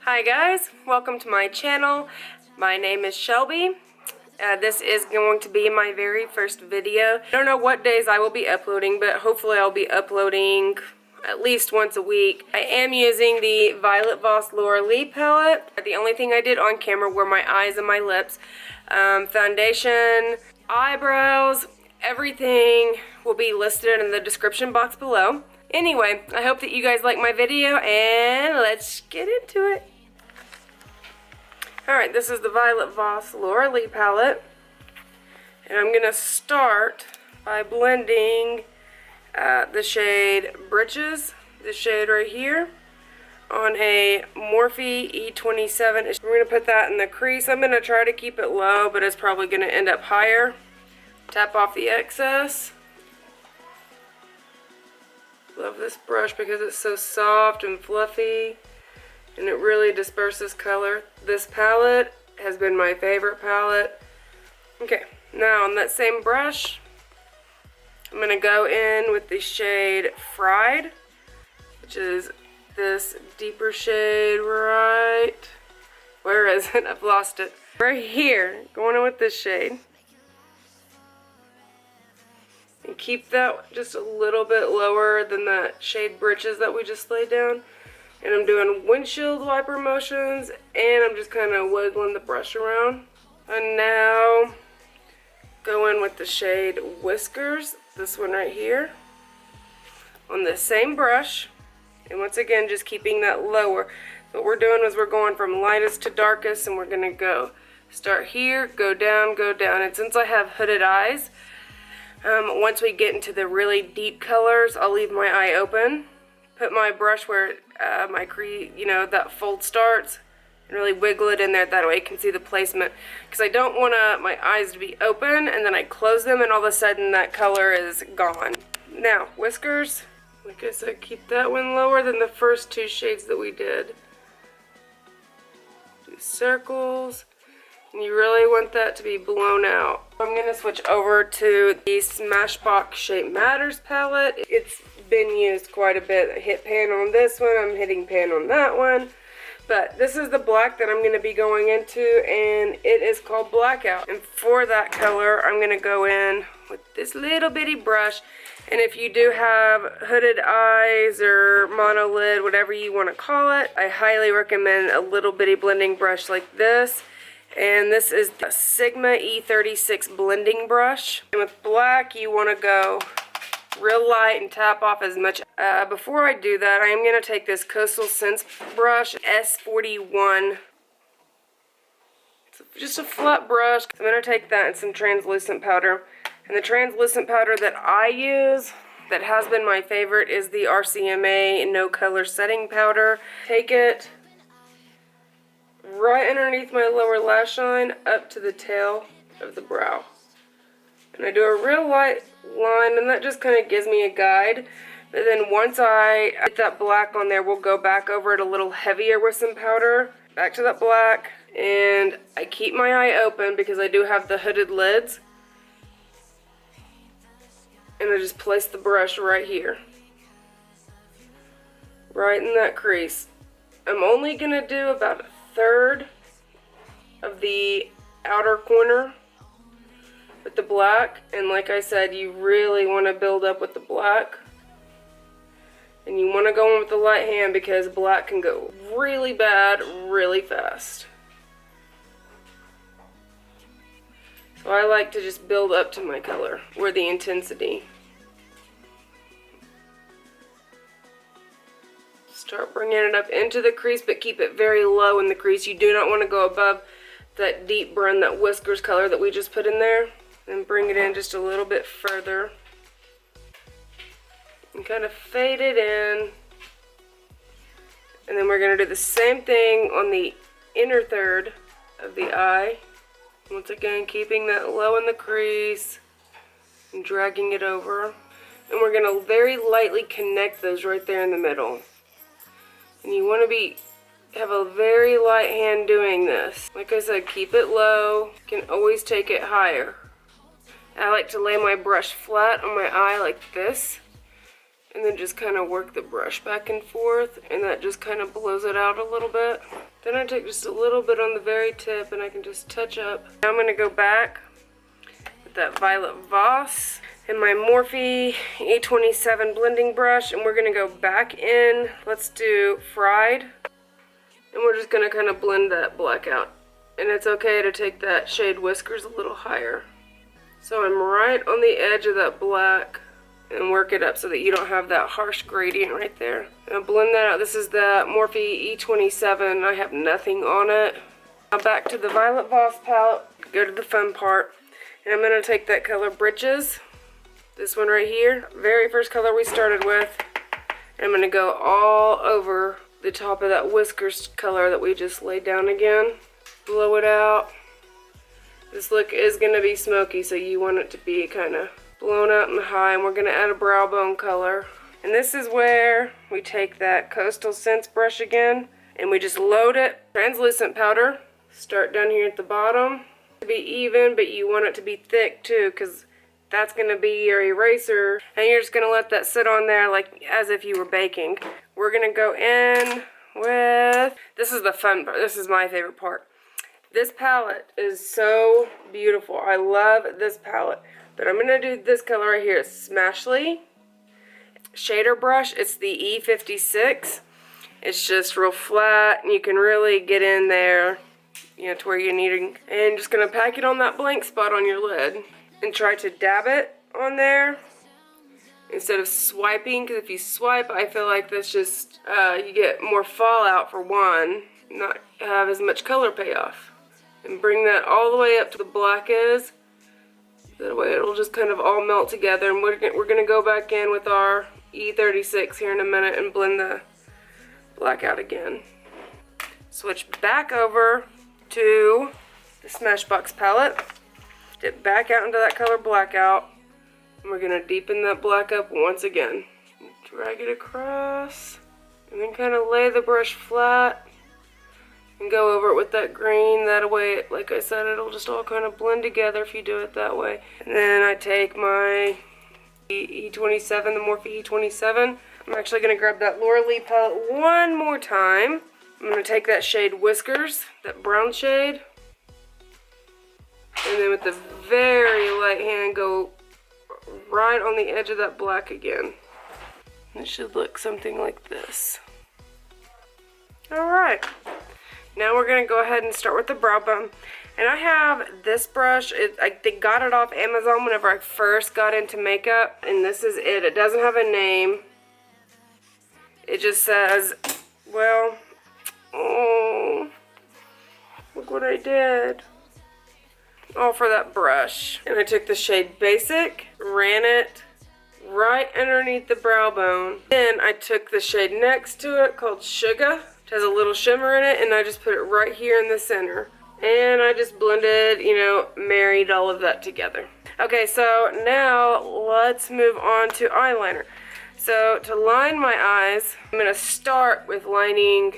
Hi guys, welcome to my channel. My name is Shelby. This is going to be my very first video. I don't know what days I will be uploading, but hopefully I'll be uploading at least once a week. I am using the VioletVossXLauraLee palette. The only thing I did on camera were my eyes and my lips. Foundation, eyebrows, everything will be listed in the description box below. Anyway, I hope that you guys like my video, and let's get into it. Alright, this is the VioletVossXLauraLee palette, and I'm going to start by blending the shade Britches, this shade right here, on a Morphe E27. We're going to put that in the crease. I'm going to try to keep it low, but it's probably going to end up higher. Tap off the excess. Love this brush because it's so soft and fluffy, and it really disperses color. This palette has been my favorite palette. Okay, now on that same brush, I'm going to go in with the shade Fried, which is this deeper shade right, where is it? I've lost it. Right here, going in with this shade. And keep that just a little bit lower than that shade Britches that we just laid down. And I'm doing windshield wiper motions, and I'm just kind of wiggling the brush around. And now go in with the shade Whiskers, this one right here, on the same brush. And once again, just keeping that lower. What we're doing is we're going from lightest to darkest, and we're going to go start here, go down, go down. And since I have hooded eyes, once we get into the really deep colors, I'll leave my eye open, put my brush where my crease, you know, that fold starts, and really wiggle it in there. That way I can see the placement, because I don't want my eyes to be open and then I close them and all of a sudden that color is gone. Now, Whiskers, like I said, keep that one lower than the first two shades that we did. Do circles. And you really want that to be blown out. I'm going to switch over to the Smashbox Shapematters palette. It's been used quite a bit. I hit pan on this one, I'm hitting pan on that one. But this is the black that I'm going to be going into, and it is called Blackout. And for that color, I'm going to go in with this little bitty brush. And if you do have hooded eyes or monolid, whatever you want to call it, I highly recommend a little bitty blending brush like this. And this is the Sigma E36 blending brush. And with black, you want to go real light and tap off as much. Before I do that, I am going to take this Coastal Scents brush, S41. It's just a flat brush. I'm going to take that and some translucent powder. And the translucent powder that I use, that has been my favorite, is the RCMA No Color Setting Powder. Take it right underneath my lower lash line up to the tail of the brow. And I do a real light line, and that just kind of gives me a guide. But then once I get that black on there, we'll go back over it a little heavier with some powder. Back to that black. And I keep my eye open because I do have the hooded lids. And I just place the brush right here. Right in that crease. I'm only going to do about a third of the outer corner with the black, and like I said, you really want to build up with the black, and you want to go in with the light hand because black can go really bad really fast. So I like to just build up to my color or the intensity. Start bringing it up into the crease, but keep it very low in the crease. You do not want to go above that deep brown, that Whiskers color that we just put in there. And bring it in just a little bit further. And kind of fade it in. And then we're going to do the same thing on the inner third of the eye. Once again, keeping that low in the crease and dragging it over. And we're going to very lightly connect those right there in the middle. And you want to have a very light hand doing this. Like I said, keep it low. You can always take it higher. I like to lay my brush flat on my eye like this. and then just kind of work the brush back and forth, and that just kind of blows it out a little bit. Then I take just a little bit on the very tip and I can just touch up. Now I'm going to go back with that Violet Voss and my Morphe E27 blending brush, and we're going to go back in. Let's do Fried, and we're just going to kind of blend that black out. And it's okay to take that shade Whiskers a little higher. So I'm right on the edge of that black and work it up so that you don't have that harsh gradient right there. And blend that out. This is the Morphe E27. I have nothing on it. Now back to the Violet Voss palette. Go to the fun part. And I'm going to take that color Britches. This one right here. Very first color we started with. And I'm going to go all over the top of that Whiskers color that we just laid down again. Blow it out. This look is going to be smoky, so you want it to be kind of blown out and high, and we're going to add a brow bone color. And this is where we take that Coastal Scents brush again, and we just load it. Translucent powder. Start down here at the bottom. To be even, but you want it to be thick too, because that's going to be your eraser. And you're just going to let that sit on there like as if you were baking. We're going to go in with, this is the fun part. This is my favorite part. This palette is so beautiful. I love this palette. But I'm going to do this color right here. Smashly shader brush. It's the E56. It's just real flat, and you can really get in there, you know, to where you need it. And just going to pack it on that blank spot on your lid. And try to dab it on there instead of swiping. Because if you swipe, I feel like that's just, you get more fallout for one. Not have as much color payoff. And bring that all the way up to the black is. That way it'll just kind of all melt together. And we're going to go back in with our E36 here in a minute and blend the black out again. Switch back over to the Smashbox palette. Dip back out into that color blackout. And we're going to deepen that black up once again. Drag it across. And then kind of lay the brush flat. And go over it with that green. That way, like I said, it'll just all kind of blend together if you do it that way. And then I take my E27, the Morphe E27. I'm actually going to grab that LauraLee palette one more time. I'm going to take that shade Whiskers, that brown shade. And then with the very light hand, go right on the edge of that black again. It should look something like this. Alright. Now we're going to go ahead and start with the brow bone. And I have this brush. They got it off Amazon whenever I first got into makeup. And this is it. It doesn't have a name. It just says, well, oh, look what I did. All for that brush. And I took the shade Basic, ran it right underneath the brow bone. Then I took the shade next to it called Sugar. It has a little shimmer in it, and I just put it right here in the center. And I just blended, you know, married all of that together. Okay, so now let's move on to eyeliner. So to line my eyes, I'm going to start with lining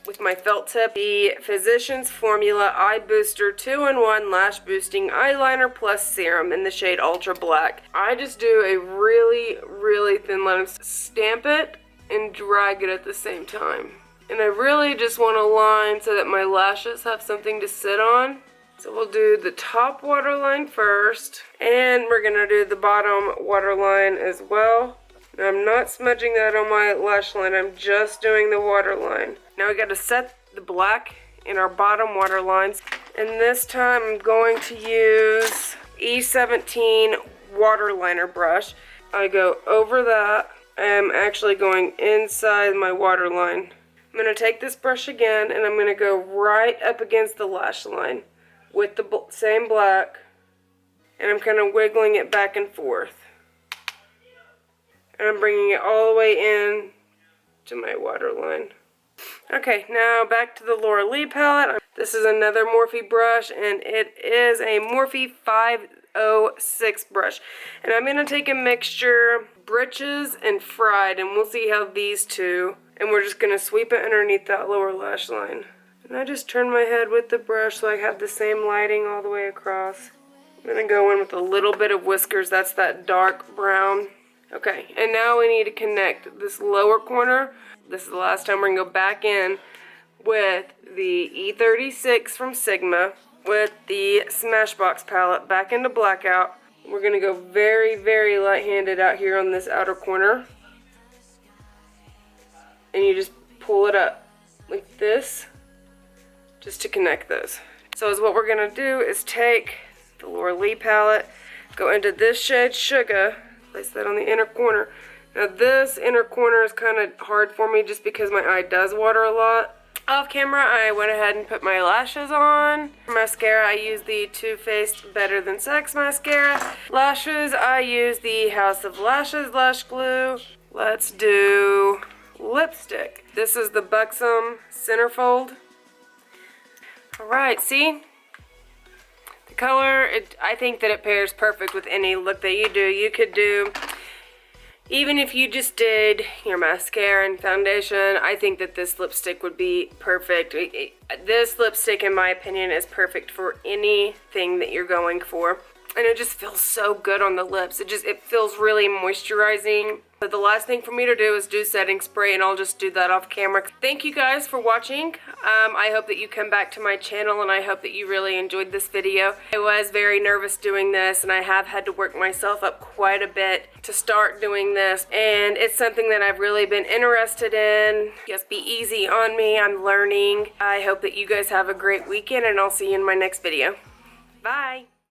with my felt tip the Physicians Formula Eye Booster 2-in-1 Lash Boosting Eyeliner Plus Serum in the shade Ultra Black. I just do a really, really thin line, stamp it, and drag it at the same time. And I really just want to line so that my lashes have something to sit on. So we'll do the top waterline first, and we're going to do the bottom waterline as well. Now I'm not smudging that on my lash line, I'm just doing the waterline. Now we got to set the black in our bottom waterlines. And this time I'm going to use E17 Waterliner brush. I go over that. I'm actually going inside my waterline. I'm going to take this brush again, and I'm going to go right up against the lash line with the same black, and I'm kind of wiggling it back and forth. And I'm bringing it all the way in to my waterline. Okay, now back to the LauraLee palette. This is another Morphe brush, and it is a Morphe 506 brush. And I'm going to take a mixture, Britches and Fried, and we'll see how these two, and we're just going to sweep it underneath that lower lash line. And I just turn my head with the brush so I have the same lighting all the way across. I'm going to go in with a little bit of Whiskers, that's that dark brown. Okay, and now we need to connect this lower corner. This is the last time we're gonna go back in with the E36 from Sigma with the Smashbox palette back into Blackout. We're gonna go very, very light-handed out here on this outer corner. And you just pull it up like this just to connect those. So is what we're gonna do is take the LauraLee palette, go into this shade Sugar, place that on the inner corner. Now this inner corner is kind of hard for me just because my eye does water a lot. Off camera, I went ahead and put my lashes on. For mascara, I use the Toofaced Better Than Sex mascara. Lashes, I use the House of Lashes Lash Glue. Let's do lipstick. This is the Buxom Centerfold. Alright, see? The color, I think that it pairs perfect with any look that you do. You could do, even if you just did your mascara and foundation, I think that this lipstick would be perfect. This lipstick, in my opinion, is perfect for anything that you're going for. And it just feels so good on the lips. It feels really moisturizing. But the last thing for me to do is do setting spray, and I'll just do that off camera. Thank you guys for watching. I hope that you come back to my channel, and I hope that you really enjoyed this video. I was very nervous doing this, and I have had to work myself up quite a bit to start doing this. And it's something that I've really been interested in. Just be easy on me. I'm learning. I hope that you guys have a great weekend, and I'll see you in my next video. Bye.